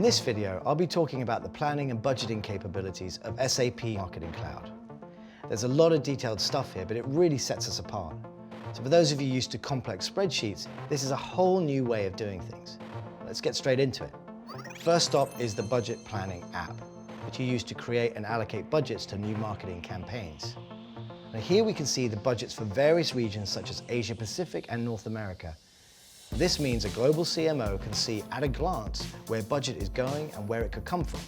In this video, I'll be talking about the planning and budgeting capabilities of SAP Marketing Cloud. There's a lot of detailed stuff here, but it really sets us apart. So for those of you used to complex spreadsheets, this is a whole new way of doing things. Let's get straight into it. First stop is the budget planning app, which you use to create and allocate budgets to new marketing campaigns. Now here we can see the budgets for various regions such as Asia Pacific and North America. This means a global CMO can see at a glance where budget is going and where it could come from.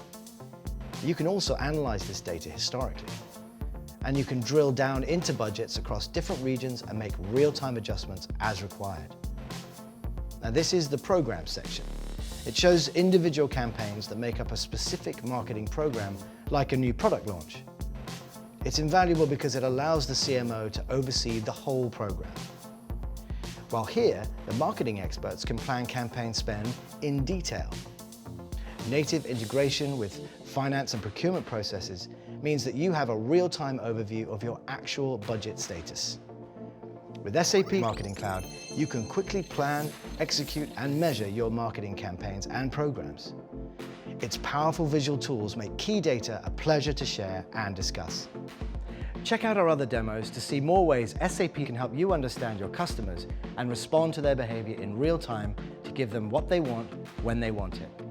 You can also analyze this data historically, and you can drill down into budgets across different regions and make real-time adjustments as required. Now this is the program section. It shows individual campaigns that make up a specific marketing program, like a new product launch. It's invaluable because it allows the CMO to oversee the whole program. While here, the marketing experts can plan campaign spend in detail. Native integration with finance and procurement processes means that you have a real-time overview of your actual budget status. With SAP Marketing Cloud, you can quickly plan, execute, and measure your marketing campaigns and programs. Its powerful visual tools make key data a pleasure to share and discuss. Check out our other demos to see more ways SAP can help you understand your customers and respond to their behavior in real time to give them what they want when they want it.